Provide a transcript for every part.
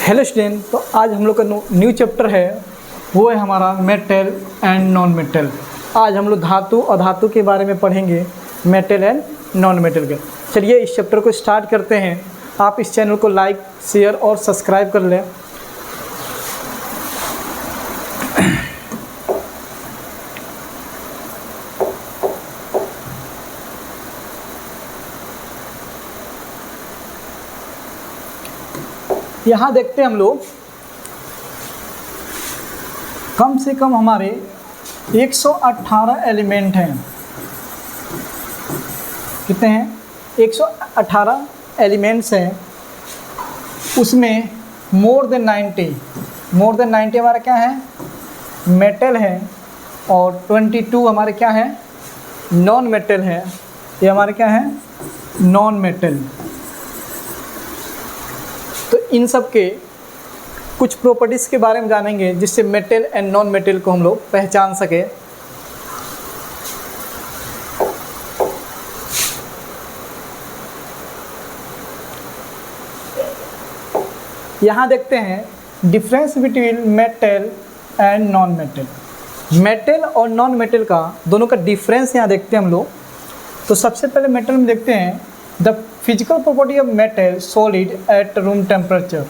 Hello student, तो आज हम लोग का न्यू चैप्टर है, वो है हमारा मेटल एंड नॉन मेटल। आज हम लोग धातु और धातु के बारे में पढ़ेंगे, मेटल एंड नॉन मेटल के। चलिए इस चैप्टर को स्टार्ट करते हैं। आप इस चैनल को लाइक, शेयर और सब्सक्राइब कर लें। यहाँ देखते हैं हम लोग कम से कम हमारे 118 एलिमेंट हैं। कितने हैं? 118 एलिमेंट्स हैं। उसमें मोर देन 90 हमारा क्या है? मेटल है। और 22 हमारे क्या है? नॉन मेटल है। ये हमारे क्या है? Non metal. तो इन सब के कुछ प्रॉपर्टीज़ के बारे में जानेंगे, जिससे मेटल एंड नॉन मेटल को हम लोग पहचान सके। यहाँ देखते हैं difference between metal and non metal. Metal और नॉन मेटल का दोनों का डिफरेंस यहाँ देखते हैं हम लोग। तो सबसे पहले मेटल में देखते हैं the physical property of metal solid at room temperature.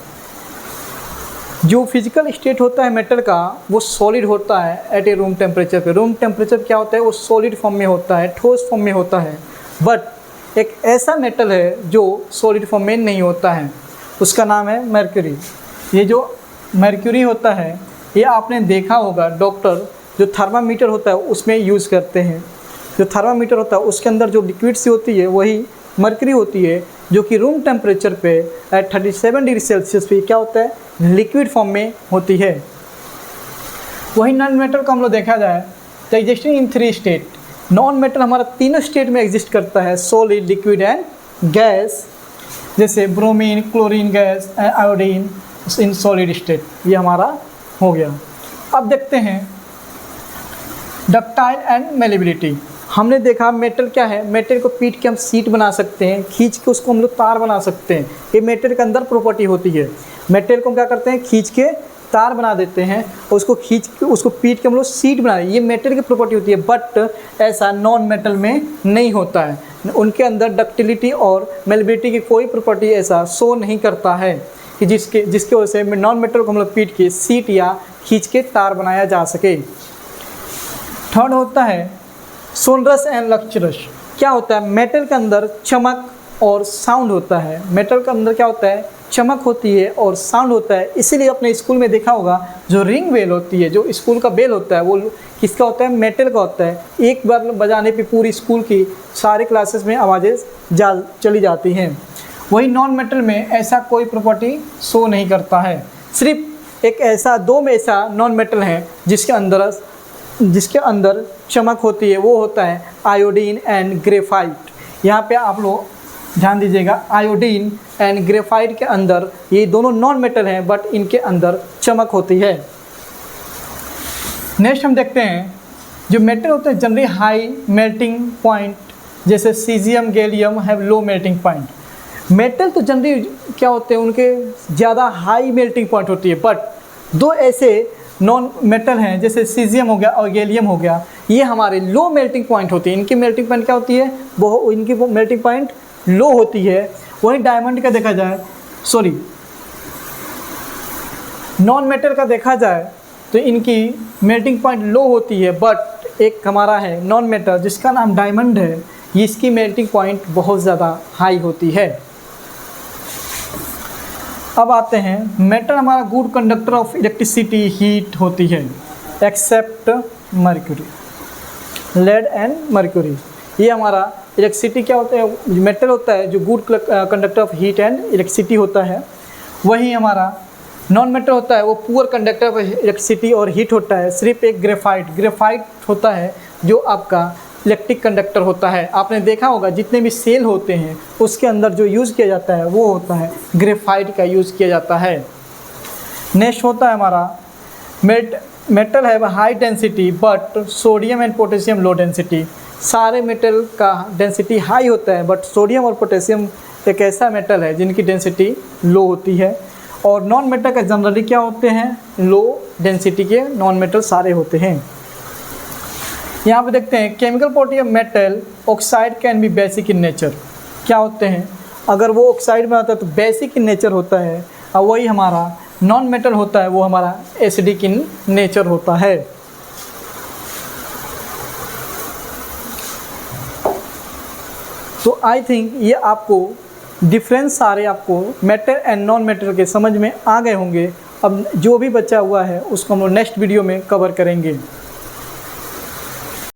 जो फिजिकल स्टेट होता है मेटल का, वो सॉलिड होता है एट ए रूम टेम्परेचर पे। रूम टेम्परेचर क्या होता है? वो सॉलिड फॉर्म में होता है, ठोस फॉर्म में होता है। बट एक ऐसा मेटल है जो सॉलिड फॉर्म में नहीं होता है, उसका नाम है मर्क्यूरी। ये जो मर्क्यूरी होता है, ये आपने देखा होगा, डॉक्टर जो थर्मामीटर होता है उसमें यूज़ करते हैं। जो थर्मामीटर होता है उसके अंदर जो लिक्विड सी होती है वही मर्क्यूरी होती है, जो कि रूम टेम्परेचर पे एट 37 डिग्री सेल्सियस पे क्या होता है? लिक्विड फॉर्म में होती है। वही नॉन मेटल को हम लोग देखा जाए तो existing in 3 state. Non metal हमारा तीनों स्टेट में एग्जिस्ट करता है, सॉलिड, लिक्विड एंड गैस। जैसे bromine, chlorine gas and iodine in solid state. ये हमारा हो गया। अब देखते हैं डक्टाइल एंड मेलेबिलिटी। हमने देखा मेटल क्या है? मेटल को पीट के हम सीट बना सकते हैं, खींच के उसको हम लोग तार बना सकते हैं। ये मेटल के अंदर प्रॉपर्टी होती है। मेटल को हम क्या करते हैं? खींच के तार बना देते हैं, और उसको खींच के उसको पीट के हम लोग सीट बना देते हैं। ये मेटल की प्रॉपर्टी होती है। बट ऐसा नॉन मेटल में नहीं होता है। उनके अंदर डक्टिलिटी और मेलेबिलिटी की कोई प्रॉपर्टी ऐसा शो नहीं करता है कि जिसके वजह से नॉन मेटल को हम लोग पीट के सीट या खींच के तार बनाया जा सके। थर्ड होता है सोनरस एंड लक्चरस। क्या होता है? मेटल के अंदर चमक और साउंड होता है। मेटल के अंदर क्या होता है? चमक होती है और साउंड होता है। इसीलिए अपने स्कूल में देखा होगा, जो रिंग बेल होती है, जो स्कूल का बेल होता है, वो किसका होता है? मेटल का होता है। एक बार बजाने पे पूरी स्कूल की सारे क्लासेस में आवाज़ें चली जाती हैं। वही नॉन मेटल में ऐसा कोई प्रॉपर्टी शो नहीं करता है। सिर्फ एक ऐसा, दो में ऐसा नॉन मेटल है जिसके अंदर चमक होती है, वो होता है आयोडीन एंड ग्रेफाइट। यहाँ पे आप लोग ध्यान दीजिएगा, आयोडीन एंड ग्रेफाइट के अंदर ये दोनों नॉन मेटल हैं, बट इनके अंदर चमक होती है। नेक्स्ट हम देखते हैं जो मेटल होते हैं जनरली हाई मेल्टिंग पॉइंट, जैसे caesium, gallium have low melting point. Metal तो जनरली क्या होते हैं? उनके ज़्यादा हाई मेल्टिंग पॉइंट होती है। बट दो ऐसे नॉन मेटल हैं, जैसे सीजियम हो गया और गैलियम हो गया, ये हमारे लो मेल्टिंग पॉइंट होती है। इनकी मेल्टिंग पॉइंट क्या होती है? वो इनकी मेल्टिंग पॉइंट लो होती है। वहीं डायमंड का देखा जाए, नॉन मेटल का देखा जाए तो इनकी मेल्टिंग पॉइंट लो होती है। बट एक हमारा है नॉन मेटल जिसका नाम डायमंड है, इसकी मेल्टिंग पॉइंट बहुत ज़्यादा हाई होती है। अब आते हैं, मेटल हमारा good conductor of electricity, heat होती है, except mercury, lead and mercury. ये हमारा इलेक्ट्रिसिटी क्या होता है? मेटल होता है जो good conductor of heat and electricity होता है। वही हमारा नॉन मेटल होता है, वो पुअर कंडक्टर ऑफ इलेक्ट्रिसिटी और हीट होता है। सिर्फ एक ग्रेफाइट होता है जो आपका इलेक्ट्रिक कंडक्टर होता है। आपने देखा होगा जितने भी सेल होते हैं उसके अंदर जो यूज़ किया जाता है वो होता है ग्रेफाइट का यूज़ किया जाता है। नेक्स्ट होता है हमारा मेटल है high density but sodium and potassium low density. सारे मेटल का डेंसिटी हाई होता है, बट सोडियम और पोटेशियम एक ऐसा मेटल है जिनकी डेंसिटी लो होती है। और नॉन मेटल का जनरली क्या होते हैं, लो डेंसिटी के नॉन मेटल सारे होते हैं। यहाँ पे देखते हैं chemical property of metal, oxide can be basic in nature. क्या होते हैं, अगर वो ऑक्साइड बनाता है तो बेसिक इन नेचर होता है, और वही हमारा नॉन मेटल होता है वो हमारा एसिडिक इन नेचर होता है। तो आई थिंक ये आपको डिफरेंस सारे आपको मेटल एंड नॉन मेटल के समझ में आ गए होंगे। अब जो भी बचा हुआ है उसको हम लोग नेक्स्ट वीडियो में कवर करेंगे।